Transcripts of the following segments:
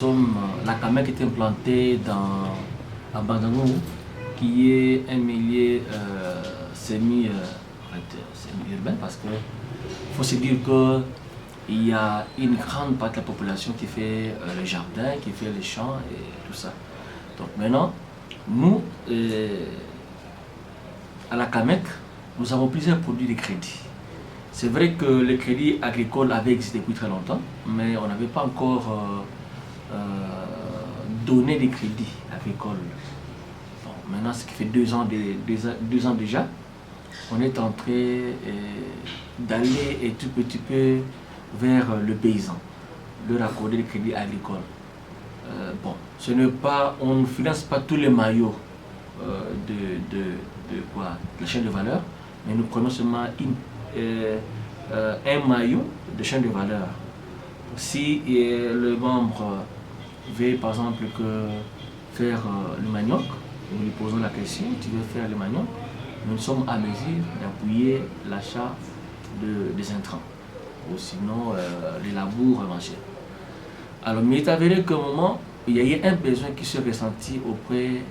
La CAMEC est implantée à Bandangou, qui est un milieu semi-urbain, parce qu'il faut se dire qu'il y a une grande partie de la population qui fait le jardin, qui fait les champs et tout ça. Donc maintenant, nous, à la CAMEC, nous avons plusieurs produits de crédit. C'est vrai que le crédit agricole avait existé depuis très longtemps, mais on n'avait pas encore donné des crédits agricoles. Bon, maintenant, ce qui fait 2 ans déjà, on est en train d'aller un tout petit peu vers le paysan, leur accorder des crédits agricoles. Bon, ce n'est pas, on ne finance pas tous les maillots de la chaîne de valeur, mais nous prenons seulement un maillot de chaîne de valeur. Si le membre veut par exemple faire le manioc, nous lui posons la question, tu veux faire le manioc, nous sommes à mesure d'appuyer l'achat des intrants, ou sinon les labours mangés. Alors, mais il est avéré qu'à un moment, il y a eu un besoin qui s'est ressenti auprès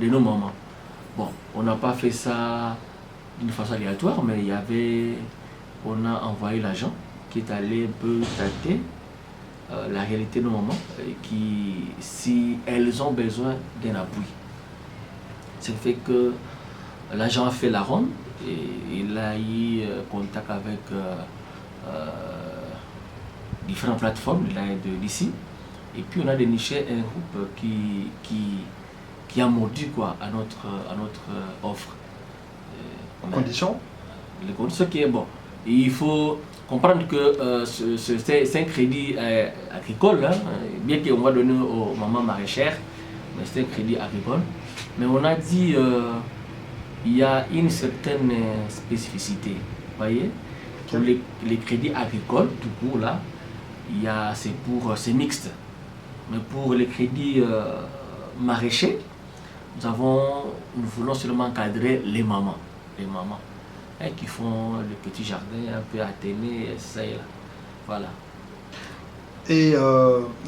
de nos mamans. Bon, on n'a pas fait ça d'une façon aléatoire, mais on a envoyé l'agent qui est allé un peu tâter la réalité de nos mamans, si elles ont besoin d'un appui. Ce qui fait que l'agent a fait la ronde et il a eu contact avec différentes plateformes d'ici. Et puis on a déniché un groupe qui a mordu à notre offre. Conditions? Les conditions qui est bon. Il faut comprendre que c'est un crédit agricole, hein, bien qu'on va donner aux mamans maraîchères, mais c'est un crédit agricole. Mais on a dit il y a une certaine spécificité. Vous voyez, pour les crédits agricoles, tout court là, c'est mixte. Mais pour les crédits maraîchers, nous voulons seulement encadrer les mamans qui font le petit jardin un peu atténué, ça et là. Voilà. Et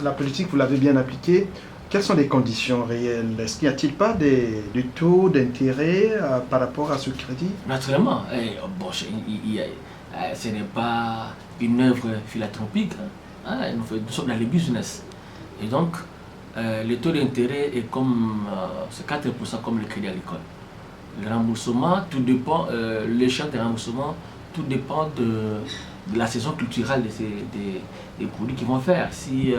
la politique, vous l'avez bien appliquée. Quelles sont les conditions réelles? Est-ce qu'il n'y a-t-il pas des taux d'intérêt par rapport à ce crédit? Naturellement. Bon, ce n'est pas une œuvre philanthropique. Hein. Nous sommes dans le business. Et donc, le taux d'intérêt est c'est 4% comme le crédit agricole. Le remboursement, tout dépend, l'échéance des remboursements, tout dépend de la saison culturelle des produits qu'ils vont faire. Si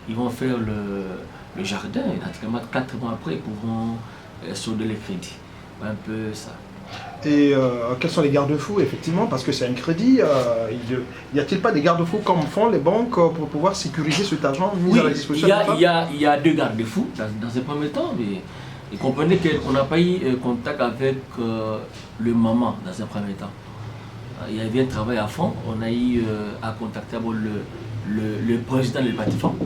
ils vont faire le jardin, naturellement 4 mois après, ils pourront solder les crédits. Un peu ça. Et quels sont les garde-fous, effectivement, parce que c'est un crédit, y a-t-il pas des garde-fous comme font les banques pour pouvoir sécuriser cet argent mis à la disposition? Il y a 2 garde-fous dans ce premier temps, mais et comprenez qu'on n'a pas eu contact avec le maman dans un premier temps. Il y avait un travail à fond, on a eu à contacter le président de plateforme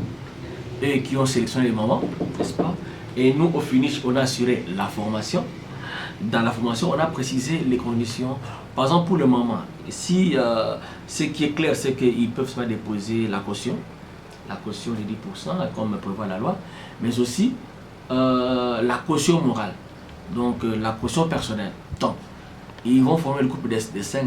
et qui ont sélectionné les mamans, n'est-ce pas? Et nous, au finish, on a assuré la formation. Dans la formation, on a précisé les conditions. Par exemple, pour le maman, si ce qui est clair, c'est qu'ils peuvent se déposer la caution de 10%, comme prévoit la loi, mais aussi la caution morale, donc la caution personnelle. Donc, ils vont former le couple de 5.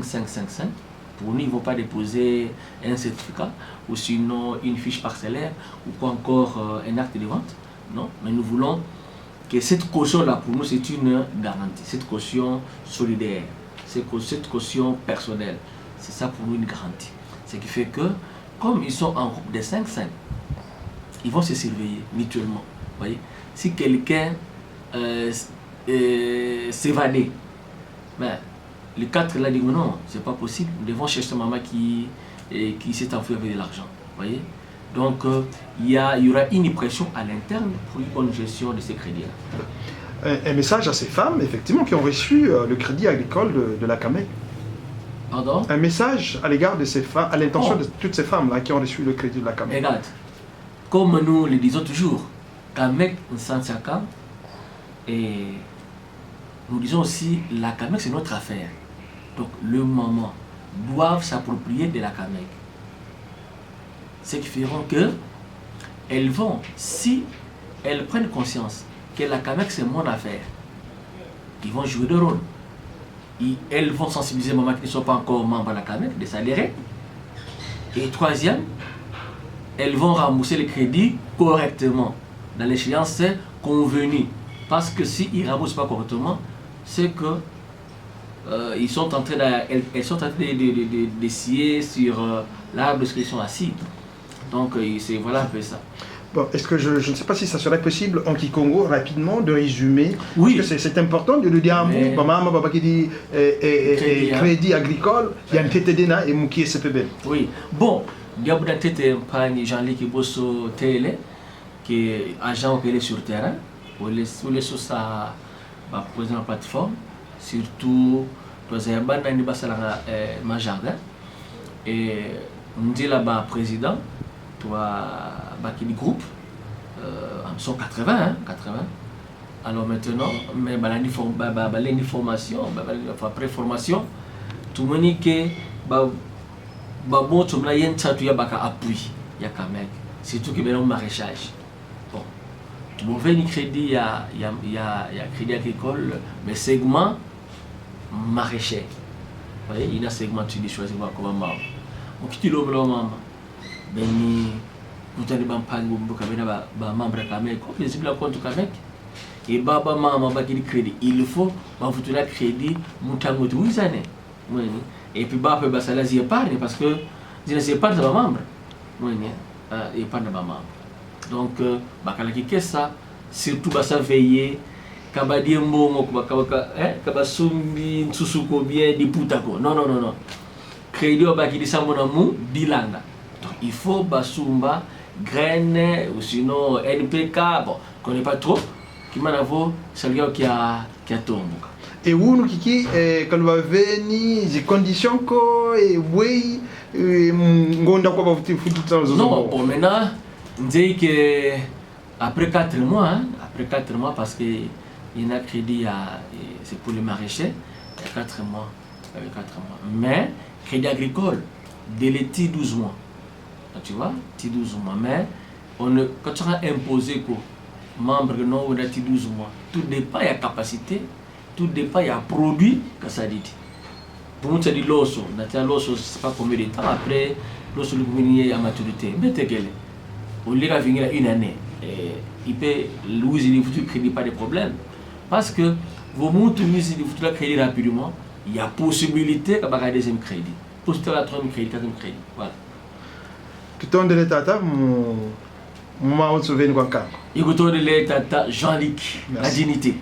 Pour nous, ils ne vont pas déposer un certificat ou sinon une fiche parcellaire ou encore un acte de vente. Non, mais nous voulons que cette caution-là, pour nous, c'est une garantie. Cette caution solidaire, cette caution personnelle, c'est ça pour nous une garantie. Ce qui fait que, comme ils sont en groupe de 5, ils vont se surveiller mutuellement. Voyez? Si quelqu'un s'évadait, ben, les 4 là disent non, c'est pas possible, nous devons chercher sa maman qui s'est enfui avec de l'argent. Voyez? Donc il y aura une pression à l'interne pour une bonne gestion de ces crédits-là. Un message à ces femmes, effectivement, qui ont reçu le crédit agricole de la CAMEC. Pardon? Un message à l'égard de ces femmes, à l'intention de toutes ces femmes-là qui ont reçu le crédit de la CAMEC. Regarde, comme nous le disons toujours, CAMEC Nsansaka, et nous disons aussi la CAMEC c'est notre affaire. Donc le maman doivent s'approprier de la CAMEC. Ce qui feront que elles vont, si elles prennent conscience que la CAMEC c'est mon affaire, ils vont jouer de rôle. Elles vont sensibiliser les mamans qui ne sont pas encore membres de la CAMEC, de s'adhérer. Et troisième, elles vont rembourser les crédits correctement, dans l'échéance convenue. Parce que s'ils ne remboursent pas correctement, c'est que elles sont en train de scier sur l'arbre sur qu'ils sont assis. Donc c'est voilà un peu ça. Bon, est-ce que je ne sais pas si ça serait possible en Kikongo rapidement de résumer, oui. Parce que c'est important de le dire un mot. Maman, papa qui dit crédit agricole, il y a un TTD et Mouki SPB. Oui, bon, il y a un TTD Jean-Luc Bosso Télé, qui est agent qui est sur le terrain, pour les sur sa plateforme, surtout dans un jardin. Et on dit là-bas président. Qui du groupe en 180 hein, 80. Alors maintenant mais l'information après formation tout le monde que bon tout le monde y a un chat appui il y a quand même surtout que ben un maraîchage bon tout le monde crédit il y a crédit agricole mais segment maraîcher vous voyez il y a un segment tu dis choisir comment maman on quitte l'homme maman beni kutani bampango mboka bena ba membre kamek ko principe la compte kamek et baba mama ba ki crédit il faut ba futuna crédit mutango tu uzane mwini et puis ba pe ba salazi épargne parce que dina c'est pas de ba membre mwini épargne ba membre donc ba kala ki kessa surtout ba sa veiller kaba di mbongo kaba sumbi nsusuko bien di putako non crédit ba ki di sambona mu dilanga. Il faut basumba, graines ou sinon NPK, bon, qu'on connaît pas trop, qui m'a avoué, c'est le gars qui a tombé. Et où nous kiki, quand on va venir, les conditions quoi, et oui, on a quoi pour tout le temps. Non, bon maintenant, on dit que après 4 mois, parce que il y a un crédit, c'est pour les maraîchers, il y a 4 mois, mais crédit agricole, délai 12 mois. Tu vois, 12 mois. Mais quand tu as imposé que membre non on a 12 mois, tout dépend de la capacité, tout dépend de la produit que ça dit. Pour nous, c'est dit l'osso. L'osso, c'est pas combien de temps après, l'osso le communier à maturité. Mais t'es quel? Au lieu de venir une année, il peut louer les futurs crédits, pas de problème. Parce que vous montez les futurs crédits rapidement, il y a possibilité qu'il y ait un deuxième crédit. Possibilité de la troisième crédit, quatrième crédit. Voilà. Tout le monde tata, mon maman se souvient de quoi? Il y a tata Jean-Luc, la dignité.